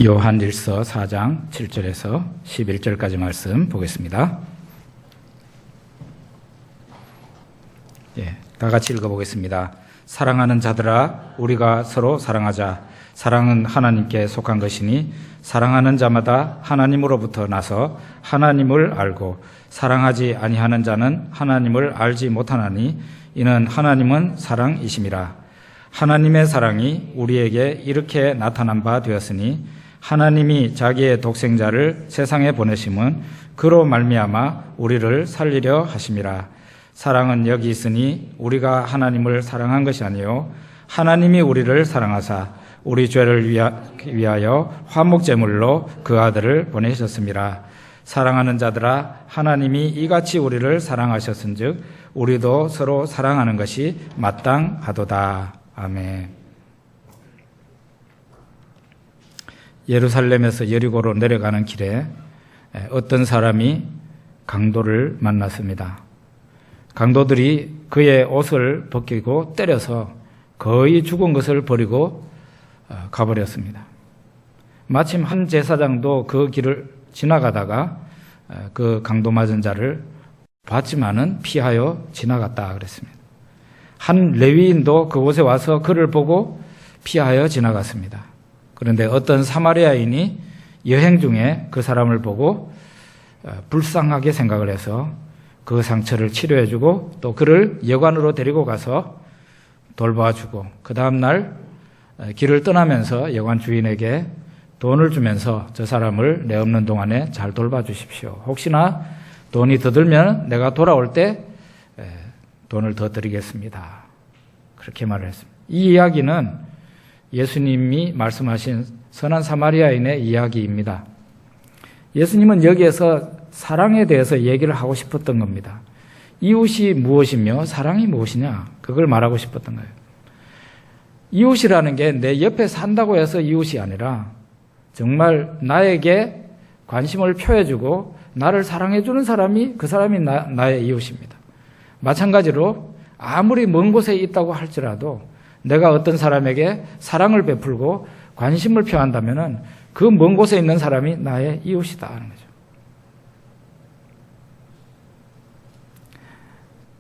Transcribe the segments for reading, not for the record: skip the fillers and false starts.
요한일서 4장 7절에서 11절까지 말씀 보겠습니다. 다 같이 읽어보겠습니다. 사랑하는 자들아, 우리가 서로 사랑하자. 사랑은 하나님께 속한 것이니 사랑하는 자마다 하나님으로부터 나서 하나님을 알고 사랑하지 아니하는 자는 하나님을 알지 못하나니 이는 하나님은 사랑이심이라. 하나님의 사랑이 우리에게 이렇게 나타난 바 되었으니 하나님이 자기의 독생자를 세상에 보내심은 그로 말미암아 우리를 살리려 하심이라. 사랑은 여기 있으니 우리가 하나님을 사랑한 것이 아니요 하나님이 우리를 사랑하사 우리 죄를 위하여 화목제물로 그 아들을 보내셨습니다. 사랑하는 자들아, 하나님이 이같이 우리를 사랑하셨은즉 우리도 서로 사랑하는 것이 마땅하도다. 아멘. 예루살렘에서 여리고로 내려가는 길에 어떤 사람이 강도를 만났습니다. 강도들이 그의 옷을 벗기고 때려서 거의 죽은 것을 버리고 가버렸습니다. 마침 한 제사장도 그 길을 지나가다가 그 강도 맞은 자를 봤지만은 피하여 지나갔다 그랬습니다. 한 레위인도 그곳에 와서 그를 보고 피하여 지나갔습니다. 그런데 어떤 사마리아인이 여행 중에 그 사람을 보고 불쌍하게 생각을 해서 그 상처를 치료해주고 또 그를 여관으로 데리고 가서 돌봐주고 그 다음날 길을 떠나면서 여관 주인에게 돈을 주면서 저 사람을 내 없는 동안에 잘 돌봐주십시오. 혹시나 돈이 더 들면 내가 돌아올 때 돈을 더 드리겠습니다. 그렇게 말을 했습니다. 이 이야기는 예수님이 말씀하신 선한 사마리아인의 이야기입니다. 예수님은 여기에서 사랑에 대해서 얘기를 하고 싶었던 겁니다. 이웃이 무엇이며 사랑이 무엇이냐, 그걸 말하고 싶었던 거예요. 이웃이라는 게 내 옆에 산다고 해서 이웃이 아니라 정말 나에게 관심을 표해주고 나를 사랑해주는 사람이 그 사람이 나의 이웃입니다. 마찬가지로 아무리 먼 곳에 있다고 할지라도 내가 어떤 사람에게 사랑을 베풀고 관심을 표한다면 그 먼 곳에 있는 사람이 나의 이웃이다 하는 거죠.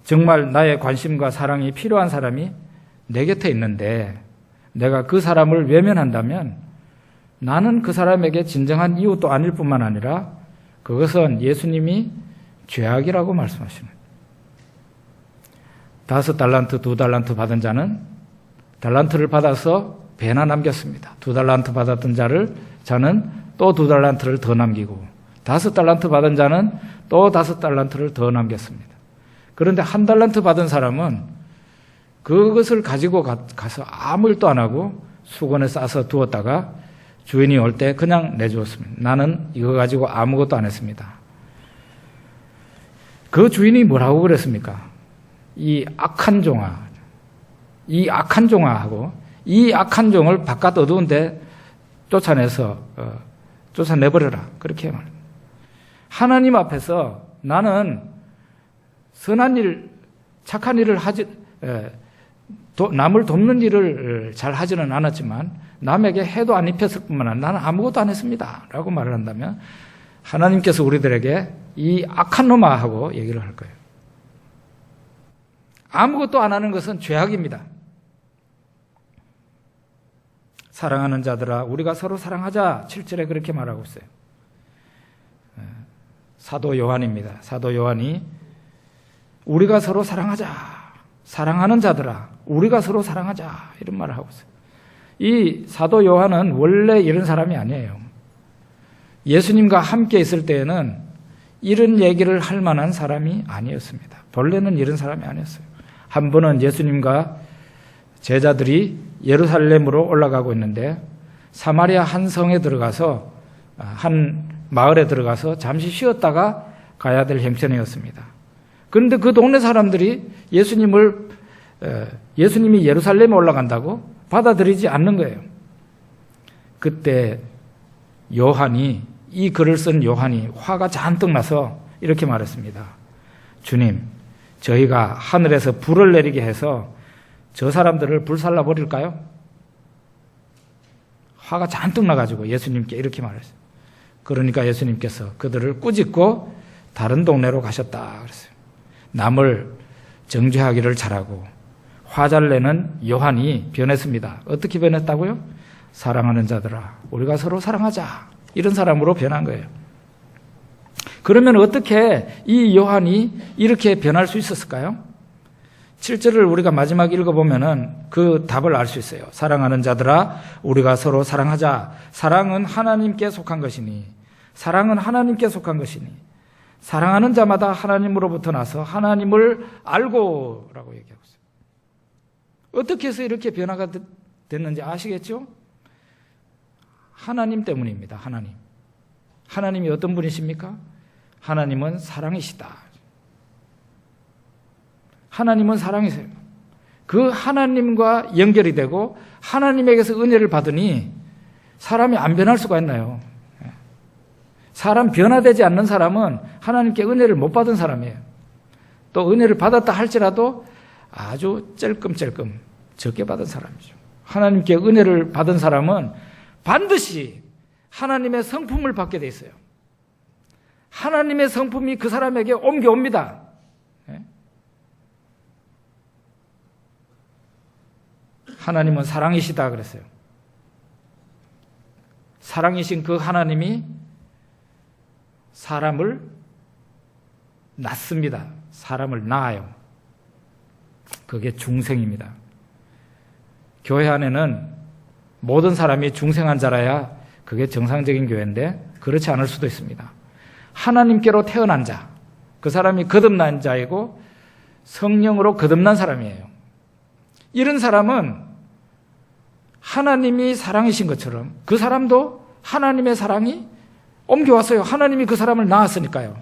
정말 나의 관심과 사랑이 필요한 사람이 내 곁에 있는데 내가 그 사람을 외면한다면 나는 그 사람에게 진정한 이웃도 아닐 뿐만 아니라 그것은 예수님이 죄악이라고 말씀하시는 거예요. 5달란트, 2달란트 받은 자는 달란트를 받아서 배나 남겼습니다. 2달란트 받았던 자는 또 2달란트를 더 남기고 5달란트 받은 자는 또 5달란트를 더 남겼습니다. 그런데 1달란트 받은 사람은 그것을 가지고 가서 아무 일도 안 하고 수건에 싸서 두었다가 주인이 올 때 그냥 내주었습니다. 나는 이거 가지고 아무것도 안 했습니다. 그 주인이 뭐라고 그랬습니까? 이 악한 종아 하고 이 악한 종을 바깥 어두운 데 쫓아내버려라. 그렇게 말합니다. 하나님 앞에서 나는 선한 일, 착한 일을 남을 돕는 일을 잘 하지는 않았지만 남에게 해도 안 입혔을 뿐만 아니라 나는 아무것도 안 했습니다. 라고 말을 한다면 하나님께서 우리들에게 이 악한 놈아 하고 얘기를 할 거예요. 아무것도 안 하는 것은 죄악입니다. 사랑하는 자들아, 우리가 서로 사랑하자. 7절에 그렇게 말하고 있어요. 사도 요한입니다. 사도 요한이 우리가 서로 사랑하자. 사랑하는 자들아, 우리가 서로 사랑하자. 이런 말을 하고 있어요. 이 사도 요한은 원래 이런 사람이 아니에요. 예수님과 함께 있을 때에는 이런 얘기를 할 만한 사람이 아니었습니다. 본래는 이런 사람이 아니었어요. 한 번은 예수님과 제자들이 예루살렘으로 올라가고 있는데 사마리아 한 성에 들어가서 한 마을에 들어가서 잠시 쉬었다가 가야 될 형편이었습니다. 그런데 그 동네 사람들이 예수님이 예루살렘에 올라간다고 받아들이지 않는 거예요. 그때 이 글을 쓴 요한이 화가 잔뜩 나서 이렇게 말했습니다. 주님, 저희가 하늘에서 불을 내리게 해서 저 사람들을 불살라 버릴까요? 화가 잔뜩 나가지고 예수님께 이렇게 말했어요. 그러니까 예수님께서 그들을 꾸짖고 다른 동네로 가셨다 그랬어요. 남을 정죄하기를 잘하고 화 잘 내는 요한이 변했습니다. 어떻게 변했다고요? 사랑하는 자들아, 우리가 서로 사랑하자. 이런 사람으로 변한 거예요. 그러면 어떻게 이 요한이 이렇게 변할 수 있었을까요? 7절을 우리가 마지막 읽어보면은 그 답을 알 수 있어요. 사랑하는 자들아, 우리가 서로 사랑하자. 사랑은 하나님께 속한 것이니, 사랑은 하나님께 속한 것이니, 사랑하는 자마다 하나님으로부터 나서 하나님을 알고 라고 얘기하고 있어요. 어떻게 해서 이렇게 변화가 됐는지 아시겠죠? 하나님 때문입니다. 하나님이 어떤 분이십니까? 하나님은 사랑이시다. 하나님은 사랑이세요. 그 하나님과 연결이 되고 하나님에게서 은혜를 받으니 사람이 안 변할 수가 있나요? 사람 변화되지 않는 사람은 하나님께 은혜를 못 받은 사람이에요. 또 은혜를 받았다 할지라도 아주 찔끔찔끔 적게 받은 사람이죠. 하나님께 은혜를 받은 사람은 반드시 하나님의 성품을 받게 돼 있어요. 하나님의 성품이 그 사람에게 옮겨옵니다. 하나님은 사랑이시다 그랬어요. 사랑이신 그 하나님이 사람을 낳습니다. 사람을 낳아요. 그게 중생입니다. 교회 안에는 모든 사람이 중생한 자라야 그게 정상적인 교회인데 그렇지 않을 수도 있습니다. 하나님께로 태어난 자, 그 사람이 거듭난 자이고 성령으로 거듭난 사람이에요. 이런 사람은 하나님이 사랑이신 것처럼 그 사람도 하나님의 사랑이 옮겨왔어요. 하나님이 그 사람을 낳았으니까요.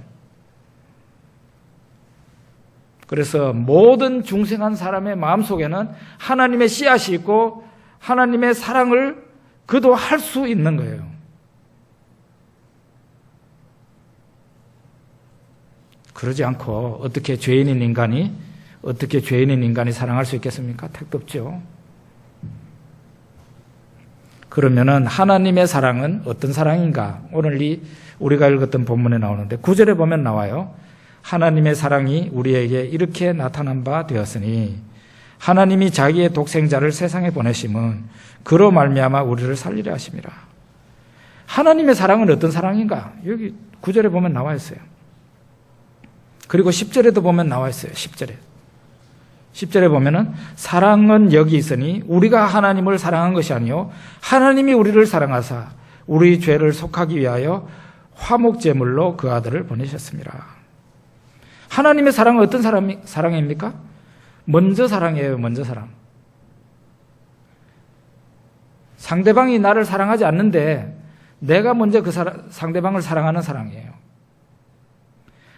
그래서 모든 중생한 사람의 마음속에는 하나님의 씨앗이 있고 하나님의 사랑을 그도 할 수 있는 거예요. 그러지 않고 어떻게 죄인인 인간이 사랑할 수 있겠습니까? 택도 없죠. 그러면은 하나님의 사랑은 어떤 사랑인가? 오늘 우리가 읽었던 본문에 나오는데 9절에 보면 나와요. 하나님의 사랑이 우리에게 이렇게 나타난 바 되었으니 하나님이 자기의 독생자를 세상에 보내심은 그로 말미암아 우리를 살리려 하심이라. 하나님의 사랑은 어떤 사랑인가? 여기 9절에 보면 나와 있어요. 그리고 10절에도 보면 나와 있어요. 10절에 보면은 사랑은 여기 있으니 우리가 하나님을 사랑한 것이 아니요 하나님이 우리를 사랑하사 우리 죄를 속하기 위하여 화목제물로 그 아들을 보내셨습니다. 하나님의 사랑은 어떤 사랑입니까? 먼저 사랑이에요. 먼저 사랑. 상대방이 나를 사랑하지 않는데 내가 먼저 그 상대방을 사랑하는 사랑이에요.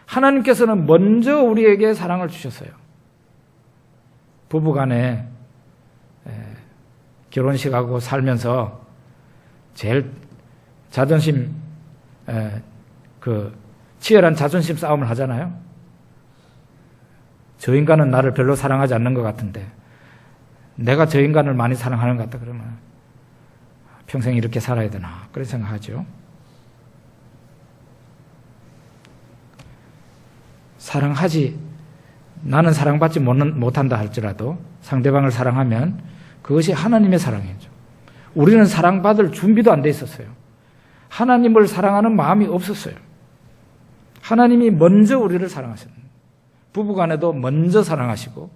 하나님께서는 먼저 우리에게 사랑을 주셨어요. 부부간에 결혼식하고 살면서 제일 치열한 자존심 싸움을 하잖아요. 저 인간은 나를 별로 사랑하지 않는 것 같은데 내가 저 인간을 많이 사랑하는 것 같다 그러면 평생 이렇게 살아야 되나 그런 생각하죠. 나는 사랑받지 못한다 할지라도 상대방을 사랑하면 그것이 하나님의 사랑이죠. 우리는 사랑받을 준비도 안 돼 있었어요. 하나님을 사랑하는 마음이 없었어요. 하나님이 먼저 우리를 사랑하셨습니다. 부부간에도 먼저 사랑하시고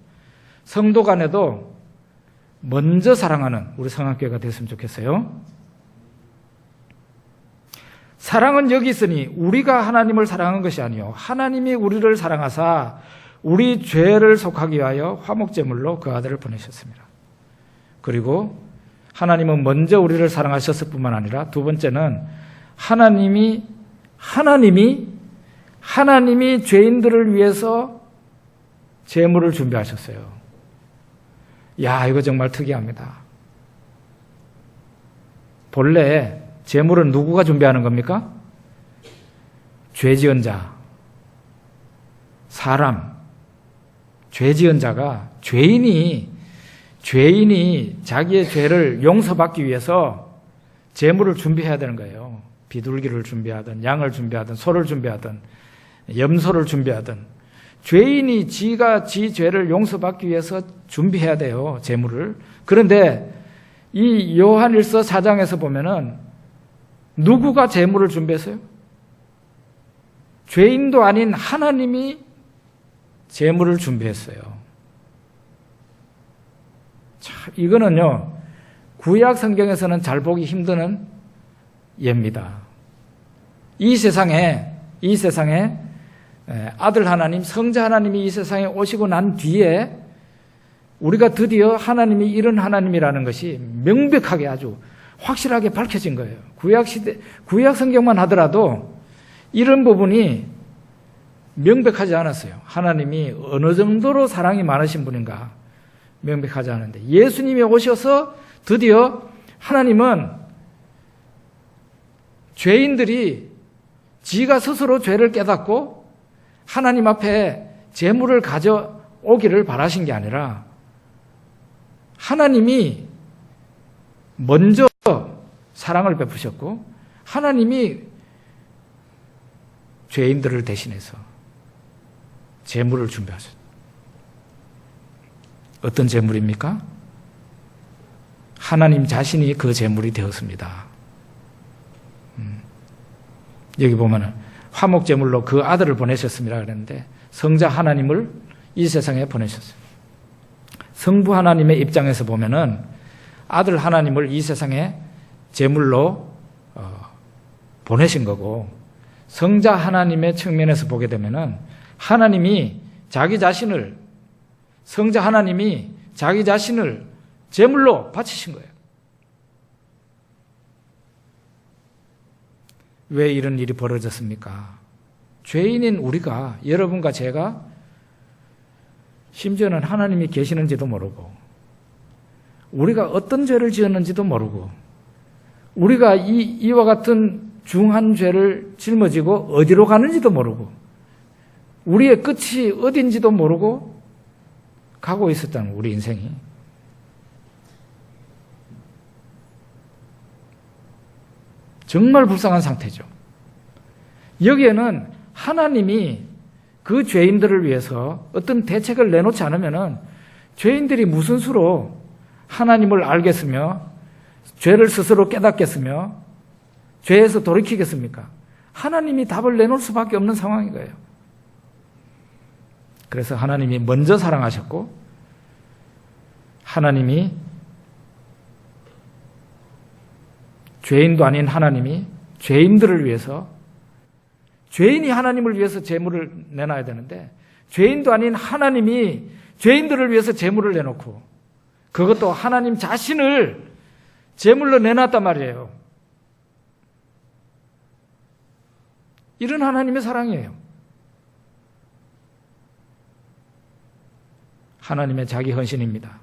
성도간에도 먼저 사랑하는 우리 성악교회가 됐으면 좋겠어요. 사랑은 여기 있으니 우리가 하나님을 사랑한 것이 아니요 하나님이 우리를 사랑하사 우리 죄를 속하기 위하여 화목제물로 그 아들을 보내셨습니다. 그리고 하나님은 먼저 우리를 사랑하셨을 뿐만 아니라 두 번째는 하나님이 죄인들을 위해서 제물을 준비하셨어요. 야, 이거 정말 특이합니다. 본래 제물은 누구가 준비하는 겁니까? 죄 지은 자, 사람, 죄 지은 자가 죄인이 자기의 죄를 용서받기 위해서 제물을 준비해야 되는 거예요. 비둘기를 준비하든 양을 준비하든 소를 준비하든 염소를 준비하든 죄인이 지가 지 죄를 용서받기 위해서 준비해야 돼요. 제물을. 그런데 이 요한일서 4장에서 보면은 누구가 제물을 준비했어요? 죄인도 아닌 하나님이 제물을 준비했어요. 참, 이거는요, 구약 성경에서는 잘 보기 힘든 예입니다. 이 세상에 아들 하나님, 성자 하나님이 이 세상에 오시고 난 뒤에 우리가 드디어 하나님이 이런 하나님이라는 것이 명백하게 아주 확실하게 밝혀진 거예요. 구약 성경만 하더라도 이런 부분이 명백하지 않았어요. 하나님이 어느 정도로 사랑이 많으신 분인가 명백하지 않은데 예수님이 오셔서 드디어 하나님은 죄인들이 지가 스스로 죄를 깨닫고 하나님 앞에 제물을 가져오기를 바라신 게 아니라 하나님이 먼저 사랑을 베푸셨고 하나님이 죄인들을 대신해서 제물을 준비하셨어요. 어떤 제물입니까? 하나님 자신이 그 제물이 되었습니다. 여기 보면은 화목 제물로 그 아들을 보내셨습니다 그랬는데 성자 하나님을 이 세상에 보내셨어요. 성부 하나님의 입장에서 보면은 아들 하나님을 이 세상에 제물로 보내신 거고 성자 하나님의 측면에서 보게 되면은 하나님이 자기 자신을 성자 하나님이 자기 자신을 제물로 바치신 거예요. 왜 이런 일이 벌어졌습니까? 죄인인 우리가, 여러분과 제가 심지어는 하나님이 계시는지도 모르고 우리가 어떤 죄를 지었는지도 모르고 우리가 이와 같은 중한 죄를 짊어지고 어디로 가는지도 모르고 우리의 끝이 어딘지도 모르고 가고 있었다는 우리 인생이. 정말 불쌍한 상태죠. 여기에는 하나님이 그 죄인들을 위해서 어떤 대책을 내놓지 않으면은 죄인들이 무슨 수로 하나님을 알겠으며 죄를 스스로 깨닫겠으며 죄에서 돌이키겠습니까? 하나님이 답을 내놓을 수밖에 없는 상황인 거예요. 그래서 하나님이 먼저 사랑하셨고 하나님이 죄인도 아닌 하나님이 죄인들을 위해서 죄인이 하나님을 위해서 제물을 내놔야 되는데 죄인도 아닌 하나님이 죄인들을 위해서 제물을 내놓고 그것도 하나님 자신을 제물로 내놨단 말이에요. 이런 하나님의 사랑이에요. 하나님의 자기 헌신입니다.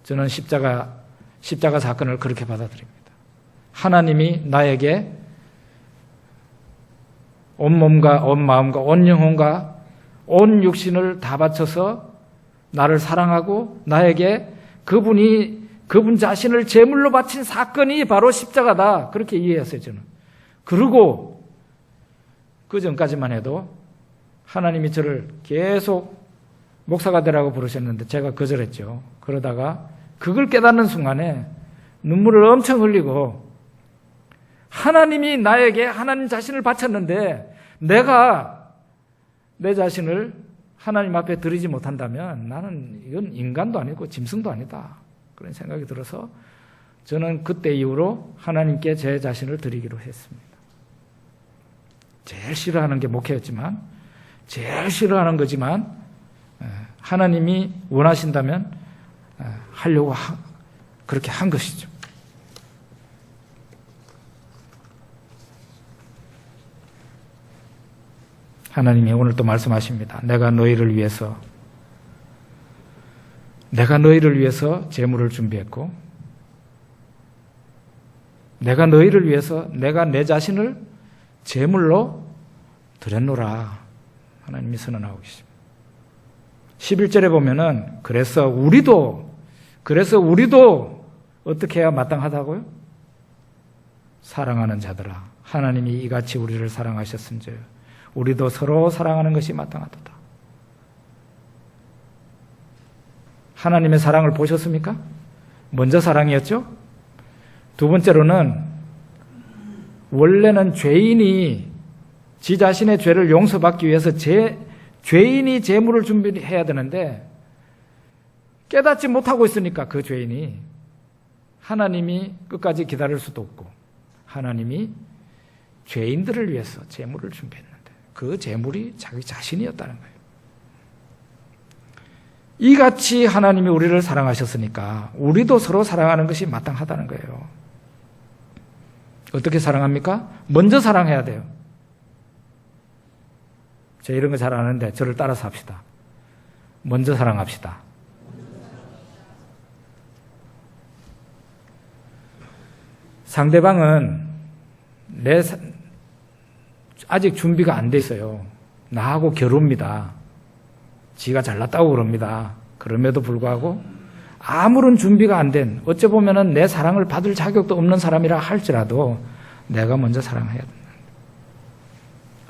저는 십자가 사건을 그렇게 받아들입니다. 하나님이 나에게 온 몸과 온 마음과 온 영혼과 온 육신을 다 바쳐서 나를 사랑하고 나에게 그분 자신을 제물로 바친 사건이 바로 십자가다. 그렇게 이해했어요, 저는. 그리고 그 전까지만 해도 하나님이 저를 계속 목사가 되라고 부르셨는데 제가 거절했죠. 그러다가 그걸 깨닫는 순간에 눈물을 엄청 흘리고 하나님이 나에게 하나님 자신을 바쳤는데 내가 내 자신을 하나님 앞에 드리지 못한다면 나는 이건 인간도 아니고 짐승도 아니다. 그런 생각이 들어서 저는 그때 이후로 하나님께 제 자신을 드리기로 했습니다. 제일 싫어하는 게 목회였지만 제일 싫어하는 거지만 하나님이 원하신다면 하려고 그렇게 한 것이죠. 하나님이 오늘 또 말씀하십니다. 내가 너희를 위해서 제물을 준비했고 내가 너희를 위해서 내가 내 자신을 제물로 드렸노라. 하나님이 선언하고 계십니다. 11절에 보면은 그래서 우리도 어떻게 해야 마땅하다고요? 사랑하는 자들아, 하나님이 이같이 우리를 사랑하셨은즉 우리도 서로 사랑하는 것이 마땅하도다. 하나님의 사랑을 보셨습니까? 먼저 사랑이었죠? 두 번째로는 원래는 죄인이 지 자신의 죄를 용서받기 위해서 죄인이 제물을 준비해야 되는데 깨닫지 못하고 있으니까 그 죄인이 하나님이 끝까지 기다릴 수도 없고 하나님이 죄인들을 위해서 제물을 준비했는데 그 제물이 자기 자신이었다는 거예요. 이같이 하나님이 우리를 사랑하셨으니까 우리도 서로 사랑하는 것이 마땅하다는 거예요. 어떻게 사랑합니까? 먼저 사랑해야 돼요. 제가 이런 거 잘 아는데 저를 따라서 합시다. 먼저 사랑합시다. 상대방은 아직 준비가 안 돼 있어요. 나하고 겨룹니다. 지가 잘났다고 그럽니다. 그럼에도 불구하고 아무런 준비가 안 된, 어찌 보면은 내 사랑을 받을 자격도 없는 사람이라 할지라도 내가 먼저 사랑해야 된다.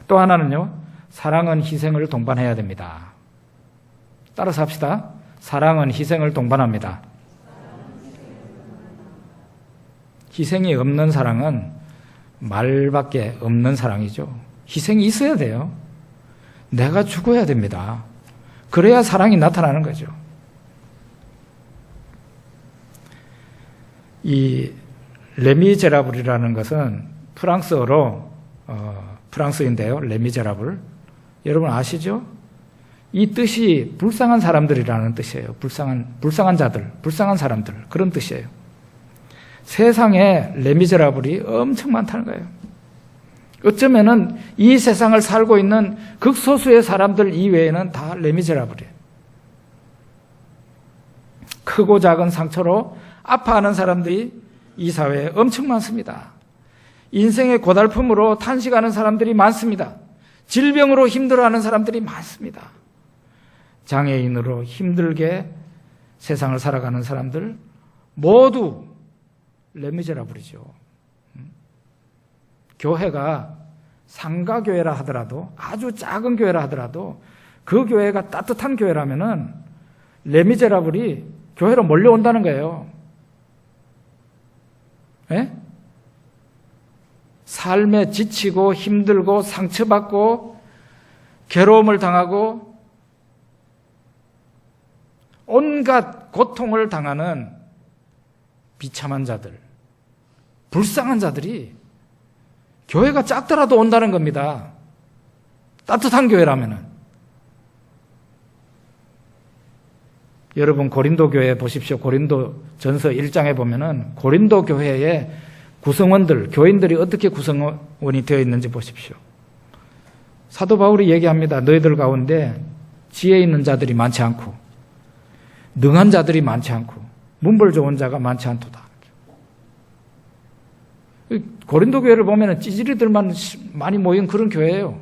또 하나는요, 사랑은 희생을 동반해야 됩니다. 따라서 합시다. 사랑은 희생을 동반합니다. 희생이 없는 사랑은 말밖에 없는 사랑이죠. 희생이 있어야 돼요. 내가 죽어야 됩니다. 그래야 사랑이 나타나는 거죠. 이 레미제라블이라는 것은 프랑스어로 프랑스인데요. 레미제라블. 여러분 아시죠? 이 뜻이 불쌍한 사람들이라는 뜻이에요. 불쌍한 자들, 불쌍한 사람들 그런 뜻이에요. 세상에 레미제라블이 엄청 많다는 거예요. 어쩌면은 이 세상을 살고 있는 극소수의 사람들 이외에는 다 레미제라블이에요. 크고 작은 상처로 아파하는 사람들이 이 사회에 엄청 많습니다. 인생의 고달픔으로 탄식하는 사람들이 많습니다. 질병으로 힘들어하는 사람들이 많습니다. 장애인으로 힘들게 세상을 살아가는 사람들 모두 레미제라블이죠. 교회가 상가교회라 하더라도 아주 작은 교회라 하더라도 그 교회가 따뜻한 교회라면은 레미제라블이 교회로 몰려온다는 거예요. 예? 삶에 지치고 힘들고 상처받고 괴로움을 당하고 온갖 고통을 당하는 비참한 자들, 불쌍한 자들이 교회가 작더라도 온다는 겁니다. 따뜻한 교회라면은. 여러분 고린도 교회 보십시오. 고린도 전서 1장에 보면은 고린도 교회의 구성원들, 교인들이 어떻게 구성원이 되어 있는지 보십시오. 사도 바울이 얘기합니다. 너희들 가운데 지혜 있는 자들이 많지 않고 능한 자들이 많지 않고 문벌 좋은 자가 많지 않도다. 고린도 교회를 보면 찌질이들만 많이 모인 그런 교회예요.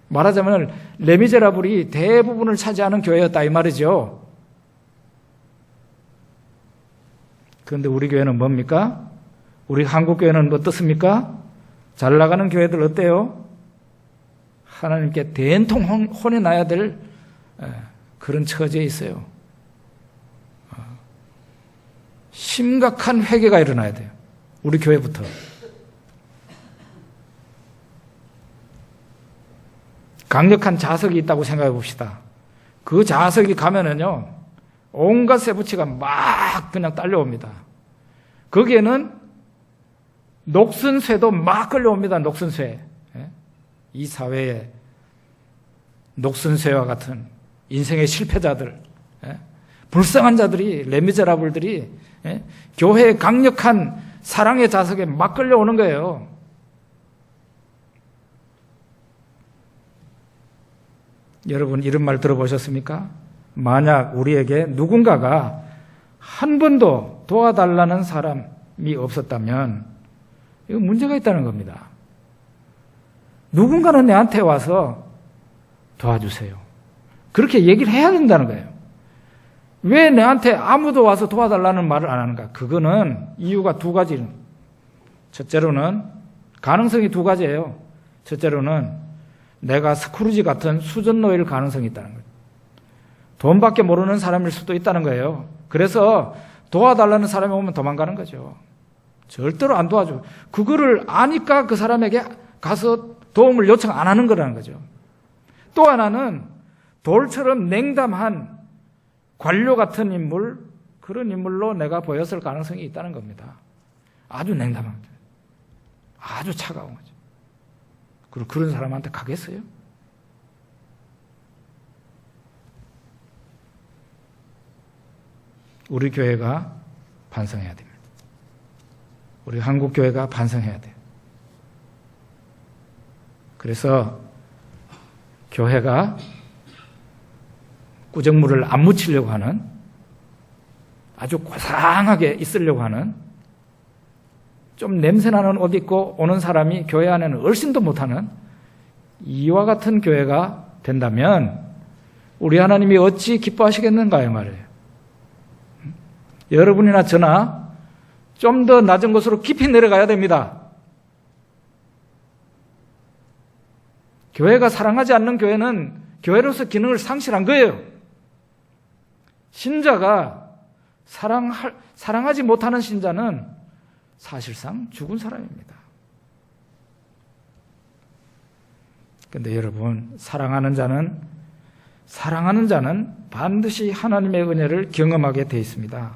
말하자면 레미제라블이 대부분을 차지하는 교회였다 이 말이죠. 그런데 우리 교회는 뭡니까? 우리 한국 교회는 어떻습니까? 잘 나가는 교회들 어때요? 하나님께 된통 혼이 나야 될 그런 처지에 있어요. 심각한 회개가 일어나야 돼요. 우리 교회부터. 강력한 자석이 있다고 생각해 봅시다. 그 자석이 가면은요, 온갖 쇠붙이가 막 그냥 딸려옵니다. 거기에는 녹슨 쇠도 막 끌려옵니다. 녹슨 쇠. 이 사회에 녹슨 쇠와 같은 인생의 실패자들, 불쌍한 자들이, 레미제라블들이 교회의 강력한 사랑의 자석에 막 끌려오는 거예요. 여러분 이런 말 들어보셨습니까? 만약 우리에게 누군가가 한 번도 도와달라는 사람이 없었다면 이거 문제가 있다는 겁니다. 누군가는 내한테 와서 도와주세요. 그렇게 얘기를 해야 된다는 거예요. 왜 내한테 아무도 와서 도와달라는 말을 안 하는가? 그거는 이유가 두 가지. 첫째로는 가능성이 두 가지예요. 첫째로는 내가 스크루지 같은 수전노일 가능성이 있다는 거예요. 돈밖에 모르는 사람일 수도 있다는 거예요. 그래서 도와달라는 사람이 오면 도망가는 거죠. 절대로 안 도와줘. 그거를 아니까 그 사람에게 가서 도움을 요청 안 하는 거라는 거죠. 또 하나는 돌처럼 냉담한 관료 같은 인물, 그런 인물로 내가 보였을 가능성이 있다는 겁니다. 아주 냉담한 거죠. 아주 차가운 거죠. 그리고 그런 사람한테 가겠어요? 우리 교회가 반성해야 됩니다. 우리 한국 교회가 반성해야 돼요. 그래서 교회가 꾸정물을 안 묻히려고 하는, 아주 고상하게 있으려고 하는, 좀 냄새나는 옷 입고 오는 사람이 교회 안에는 얼씬도 못하는 이와 같은 교회가 된다면 우리 하나님이 어찌 기뻐하시겠는가요 말이에요. 여러분이나 저나 좀 더 낮은 곳으로 깊이 내려가야 됩니다. 교회가 사랑하지 않는 교회는 교회로서 기능을 상실한 거예요. 신자가 사랑하지 못하는 신자는 사실상 죽은 사람입니다. 그런데 여러분, 사랑하는 자는 반드시 하나님의 은혜를 경험하게 되어 있습니다.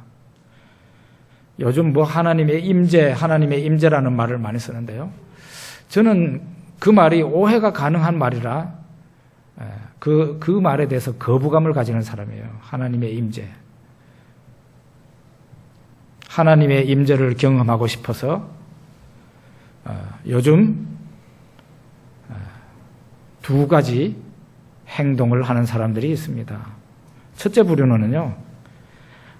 요즘 하나님의 임재라는 말을 많이 쓰는데요. 저는 그 말이 오해가 가능한 말이라 그 말에 대해서 거부감을 가지는 사람이에요. 하나님의 임재. 하나님의 임재를 경험하고 싶어서 요즘 두 가지 행동을 하는 사람들이 있습니다. 첫째 부류는요,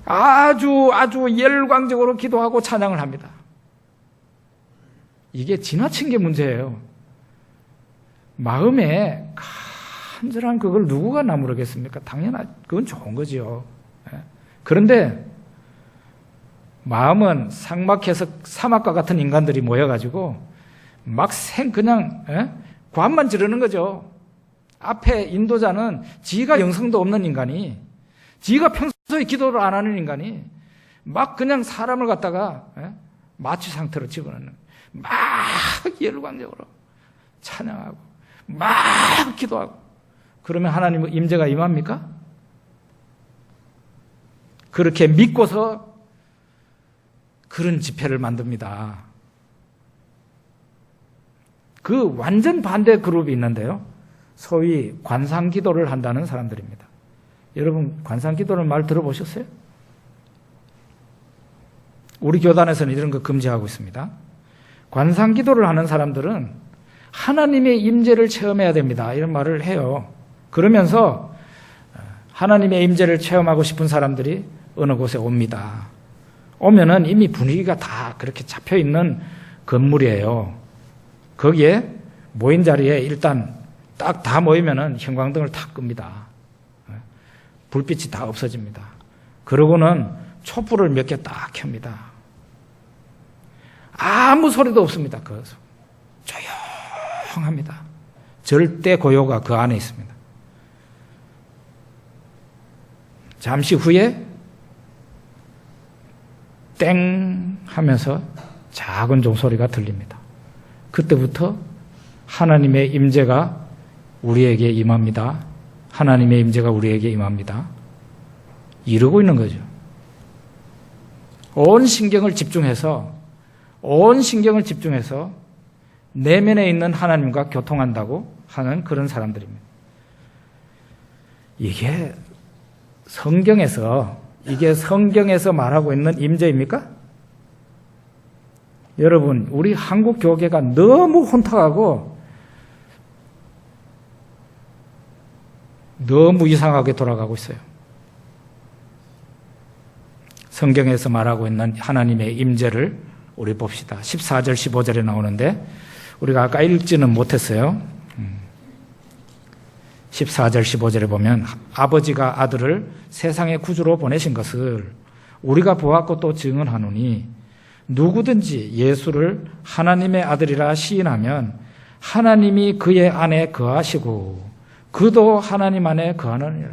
아주 열광적으로 기도하고 찬양을 합니다. 이게 지나친 게 문제예요. 마음에 간절한 그걸 누구가 나무르겠습니까? 당연하죠. 그건 좋은 거지요. 그런데 마음은 삭막해서 사막과 같은 인간들이 모여가지고 막 그냥 관만 지르는 거죠. 앞에 인도자는 지가 영성도 없는 인간이, 지가 평소에 기도를 안 하는 인간이 막 그냥 사람을 갖다가 마취 상태로 집어넣는, 막 열광적으로 찬양하고 막 기도하고, 그러면 하나님의 임재가 임합니까? 그렇게 믿고서 그런 집회를 만듭니다. 그 완전 반대 그룹이 있는데요. 소위 관상기도를 한다는 사람들입니다. 여러분, 관상기도는 말 들어보셨어요? 우리 교단에서는 이런 거 금지하고 있습니다. 관상기도를 하는 사람들은 하나님의 임재를 체험해야 됩니다. 이런 말을 해요. 그러면서 하나님의 임재를 체험하고 싶은 사람들이 어느 곳에 옵니다. 오면은 이미 분위기가 다 그렇게 잡혀 있는 건물이에요. 거기에 모인 자리에 일단 딱 다 모이면은 형광등을 탁 끕니다. 불빛이 다 없어집니다. 그러고는 촛불을 몇 개 딱 켭니다. 아무 소리도 없습니다. 거기서 조용합니다. 절대 고요가 그 안에 있습니다. 잠시 후에 땡 하면서 작은 종소리가 들립니다. 그때부터 하나님의 임재가 우리에게 임합니다. 하나님의 임재가 우리에게 임합니다. 이러고 있는 거죠. 온 신경을 집중해서 내면에 있는 하나님과 교통한다고 하는 그런 사람들입니다. 이게 성경에서 말하고 있는 임재입니까? 여러분, 우리 한국 교계가 너무 혼탁하고 너무 이상하게 돌아가고 있어요. 성경에서 말하고 있는 하나님의 임재를 우리 봅시다. 14절 15절에 나오는데 우리가 아까 읽지는 못했어요. 14절 15절에 보면 아버지가 아들을 세상의 구주로 보내신 것을 우리가 보았고 또 증언하노니 누구든지 예수를 하나님의 아들이라 시인하면 하나님이 그의 안에 거하시고 그도 하나님 안에 거하느니라.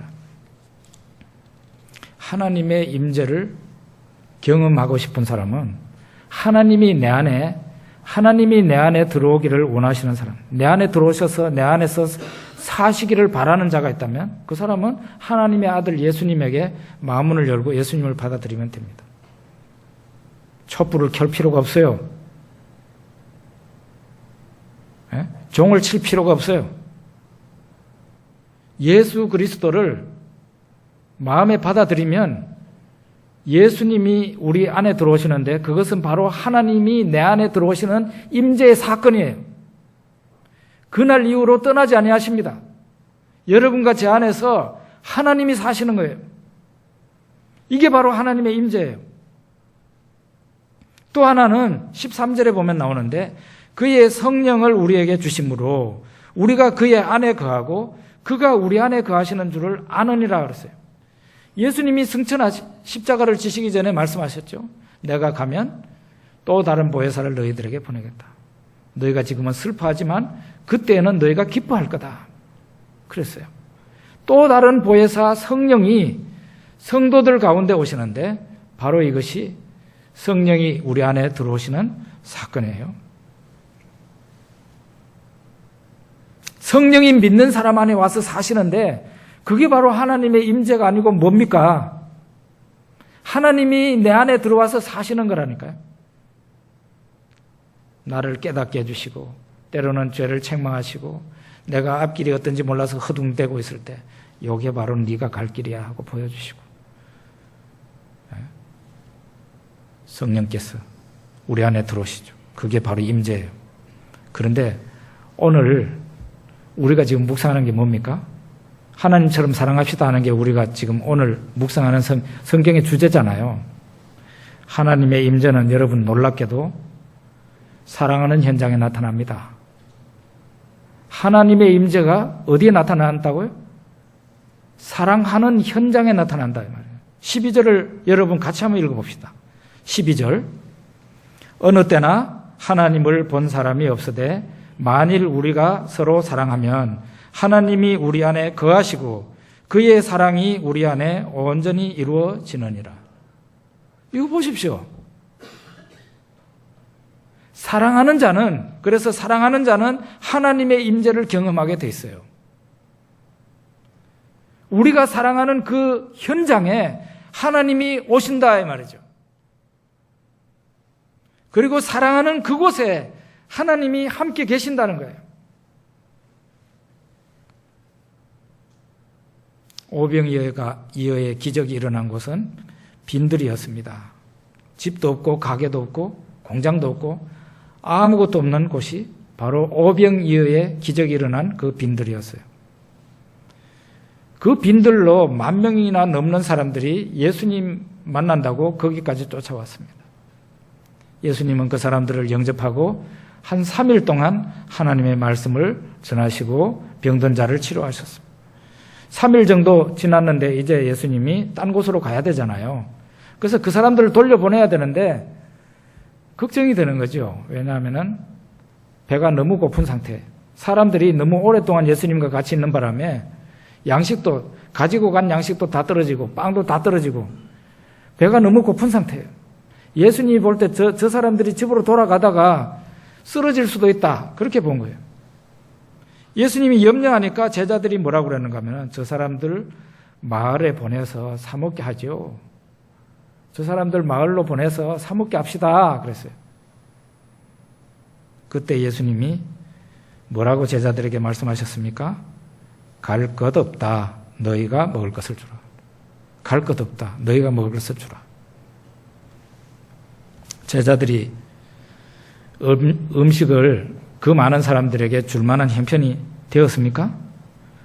하나님의 임재를 경험하고 싶은 사람은 하나님이 내 안에 들어오기를 원하시는 사람, 내 안에 들어오셔서 내 안에서 사시기를 바라는 자가 있다면 그 사람은 하나님의 아들 예수님에게 마음문을 열고 예수님을 받아들이면 됩니다. 촛불을 켤 필요가 없어요. 종을 칠 필요가 없어요. 예수 그리스도를 마음에 받아들이면 예수님이 우리 안에 들어오시는데 그것은 바로 하나님이 내 안에 들어오시는 임재의 사건이에요. 그날 이후로 떠나지 아니하십니다. 여러분과 제 안에서 하나님이 사시는 거예요. 이게 바로 하나님의 임재예요. 또 하나는 13절에 보면 나오는데 그의 성령을 우리에게 주심으로 우리가 그의 안에 거하고 그가 우리 안에 거하시는 줄을 아느니라 그랬어요. 예수님이 승천하시 십자가를 지시기 전에 말씀하셨죠. 내가 가면 또 다른 보혜사를 너희들에게 보내겠다. 너희가 지금은 슬퍼하지만 그때는 너희가 기뻐할 거다. 그랬어요. 또 다른 보혜사 성령이 성도들 가운데 오시는데 바로 이것이 성령이 우리 안에 들어오시는 사건이에요. 성령이 믿는 사람 안에 와서 사시는데 그게 바로 하나님의 임재가 아니고 뭡니까? 하나님이 내 안에 들어와서 사시는 거라니까요. 나를 깨닫게 해주시고 때로는 죄를 책망하시고 내가 앞길이 어떤지 몰라서 허둥대고 있을 때 이게 바로 네가 갈 길이야 하고 보여주시고 성령께서 우리 안에 들어오시죠. 그게 바로 임재예요. 그런데 오늘 우리가 지금 묵상하는 게 뭡니까? 하나님처럼 사랑합시다 하는 게 우리가 지금 오늘 묵상하는 성경의 주제잖아요. 하나님의 임재는 여러분 놀랍게도 사랑하는 현장에 나타납니다. 하나님의 임재가 어디에 나타난다고요? 사랑하는 현장에 나타난다 이 말이에요. 12절을 여러분 같이 한번 읽어봅시다. 12절 어느 때나 하나님을 본 사람이 없으되 만일 우리가 서로 사랑하면 하나님이 우리 안에 거하시고 그의 사랑이 우리 안에 온전히 이루어지느니라. 이거 보십시오. 그래서 사랑하는 자는 하나님의 임재를 경험하게 돼 있어요. 우리가 사랑하는 그 현장에 하나님이 오신다 이 말이죠. 그리고 사랑하는 그곳에 하나님이 함께 계신다는 거예요. 오병이어의 기적이 일어난 곳은 빈들이었습니다. 집도 없고 가게도 없고 공장도 없고 아무것도 없는 곳이 바로 오병이어의 기적이 일어난 그 빈들이었어요. 그 빈들로 10,000명이나 넘는 사람들이 예수님 만난다고 거기까지 쫓아왔습니다. 예수님은 그 사람들을 영접하고 한 3일 동안 하나님의 말씀을 전하시고 병든 자를 치료하셨습니다. 3일 정도 지났는데 이제 예수님이 딴 곳으로 가야 되잖아요. 그래서 그 사람들을 돌려보내야 되는데 걱정이 되는 거죠. 왜냐하면 배가 너무 고픈 상태. 사람들이 너무 오랫동안 예수님과 같이 있는 바람에 양식도 가지고 간 양식도 다 떨어지고 빵도 다 떨어지고 배가 너무 고픈 상태예요. 예수님이 볼 때 저 사람들이 집으로 돌아가다가 쓰러질 수도 있다. 그렇게 본 거예요. 예수님이 염려하니까 제자들이 뭐라고 그러는가 하면 저 사람들 마을에 보내서 사 먹게 하죠. 저 사람들 마을로 보내서 사 먹게 합시다. 그랬어요. 그때 예수님이 뭐라고 제자들에게 말씀하셨습니까? 갈 것 없다. 너희가 먹을 것을 주라. 갈 것 없다. 너희가 먹을 것을 주라. 제자들이 음식을 그 많은 사람들에게 줄 만한 형편이 되었습니까?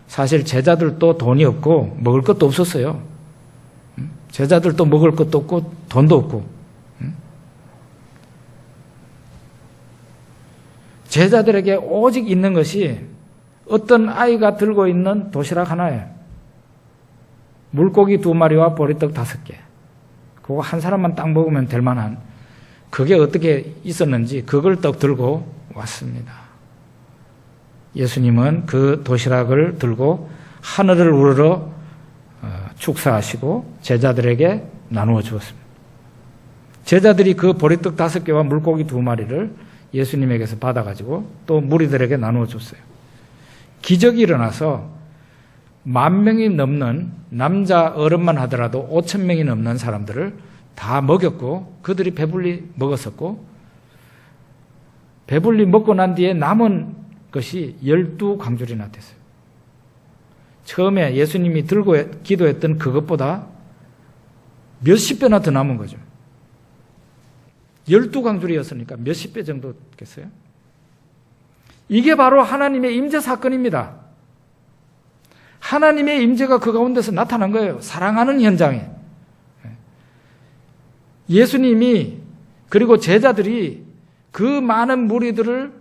사실 제자들도 돈이 없고 먹을 것도 없었어요. 제자들도 먹을 것도 없고 돈도 없고. 제자들에게 오직 있는 것이 어떤 아이가 들고 있는 도시락 하나예요. 물고기 2마리와 보리떡 5개. 그거 한 사람만 딱 먹으면 될 만한 그게 어떻게 있었는지 그걸 떡 들고 왔습니다. 예수님은 그 도시락을 들고 하늘을 우러러 축사하시고 제자들에게 나누어 주었습니다. 제자들이 그 보리떡 5개와 물고기 2마리를 예수님에게서 받아가지고 또 무리들에게 나누어 줬어요. 기적이 일어나서 10,000명이 넘는 남자 어른만 하더라도 5,000명이 넘는 사람들을 다 먹였고 그들이 배불리 먹었었고 배불리 먹고 난 뒤에 남은 것이 12광줄이나 됐어요. 처음에 예수님이 들고 기도했던 그것보다 몇십 배나 더 남은 거죠. 12광줄이었으니까 몇십 배 정도 됐겠어요. 이게 바로 하나님의 임재 사건입니다. 하나님의 임재가 그 가운데서 나타난 거예요. 사랑하는 현장에. 예수님이 그리고 제자들이 그 많은 무리들을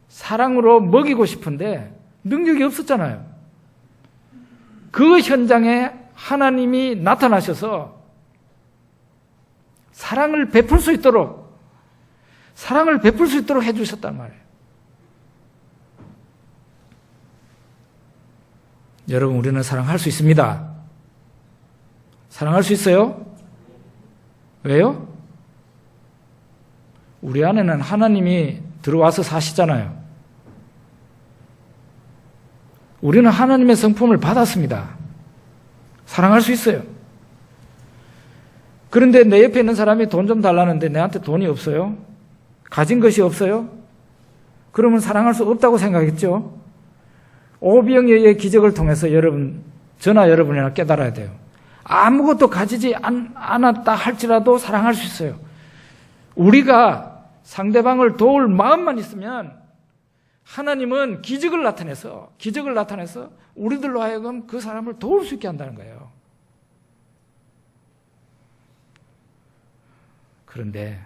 사랑으로 먹이고 싶은데 능력이 없었잖아요. 그 현장에 하나님이 나타나셔서 사랑을 베풀 수 있도록 해주셨단 말이에요. 여러분, 우리는 사랑할 수 있습니다. 사랑할 수 있어요? 왜요? 우리 안에는 하나님이 들어와서 사시잖아요. 우리는 하나님의 성품을 받았습니다. 사랑할 수 있어요. 그런데 내 옆에 있는 사람이 돈 좀 달라는데 내한테 돈이 없어요? 가진 것이 없어요? 그러면 사랑할 수 없다고 생각했죠? 오병이어의 기적을 통해서 저나 여러분이나 깨달아야 돼요. 아무것도 가지지 않았다 할지라도 사랑할 수 있어요. 우리가 상대방을 도울 마음만 있으면 하나님은 기적을 나타내서 우리들로 하여금 그 사람을 도울 수 있게 한다는 거예요. 그런데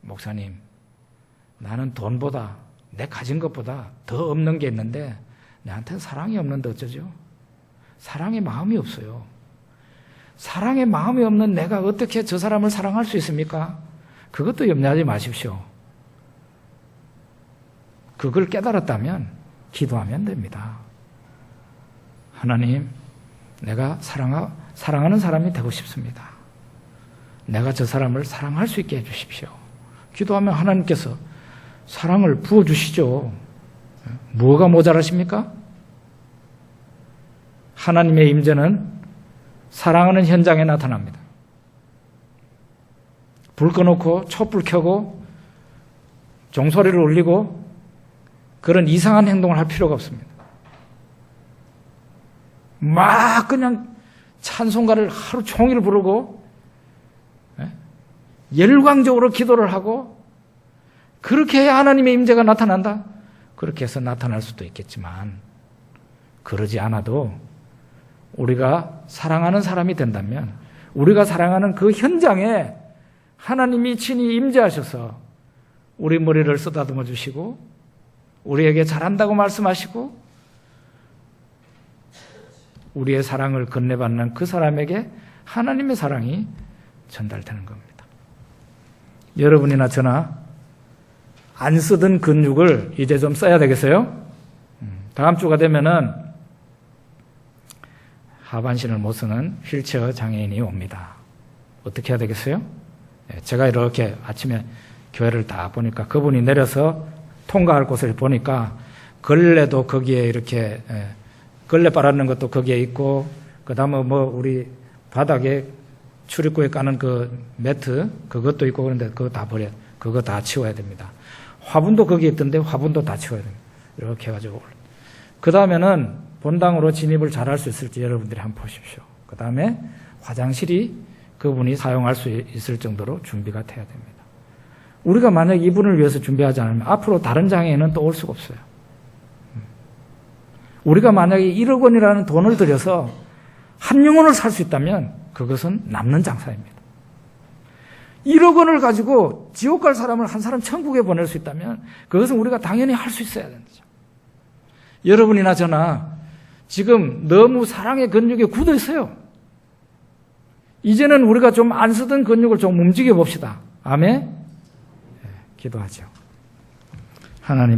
목사님, 나는 돈보다 내 가진 것보다 더 없는 게 있는데 나한테는 사랑이 없는데 어쩌죠? 사랑의 마음이 없어요. 사랑의 마음이 없는 내가 어떻게 저 사람을 사랑할 수 있습니까? 그것도 염려하지 마십시오. 그걸 깨달았다면 기도하면 됩니다. 하나님, 내가 사랑하는 사람이 되고 싶습니다. 내가 저 사람을 사랑할 수 있게 해주십시오. 기도하면 하나님께서 사랑을 부어주시죠. 뭐가 모자라십니까? 하나님의 임재는 사랑하는 현장에 나타납니다. 불 꺼놓고 촛불 켜고 종소리를 울리고 그런 이상한 행동을 할 필요가 없습니다. 막 그냥 찬송가를 하루 종일 부르고 열광적으로 기도를 하고 그렇게 해야 하나님의 임재가 나타난다. 그렇게 해서 나타날 수도 있겠지만 그러지 않아도 우리가 사랑하는 사람이 된다면 우리가 사랑하는 그 현장에 하나님이 친히 임재하셔서 우리 머리를 쓰다듬어 주시고 우리에게 잘한다고 말씀하시고 우리의 사랑을 건네받는 그 사람에게 하나님의 사랑이 전달되는 겁니다. 여러분이나 저나 안 쓰던 근육을 이제 좀 써야 되겠어요? 다음 주가 되면은 하반신을 못 쓰는 휠체어 장애인이 옵니다. 어떻게 해야 되겠어요? 제가 이렇게 아침에 교회를 다 보니까 그분이 내려서 통과할 곳을 보니까 걸레도 거기에 이렇게 걸레 빨아는 것도 거기에 있고 그 다음에 우리 바닥에 출입구에 까는 그 매트 그것도 있고 그런데 그거 다 그거 다 치워야 됩니다. 화분도 거기에 있던데 화분도 다 치워야 됩니다. 이렇게 해가지고 그 다음에는 본당으로 진입을 잘할 수 있을지 여러분들이 한번 보십시오. 그 다음에 화장실이 그분이 사용할 수 있을 정도로 준비가 돼야 됩니다. 우리가 만약 이분을 위해서 준비하지 않으면 앞으로 다른 장애인은 또 올 수가 없어요. 우리가 만약에 1억 원이라는 돈을 들여서 한 영혼을 살 수 있다면 그것은 남는 장사입니다. 1억 원을 가지고 지옥 갈 사람을 한 사람 천국에 보낼 수 있다면 그것은 우리가 당연히 할 수 있어야 된다. 여러분이나 저나 지금 너무 사랑의 근육에 굳어 있어요. 이제는 우리가 좀 안 쓰던 근육을 좀 움직여 봅시다. 아멘? 기도하죠. 하나님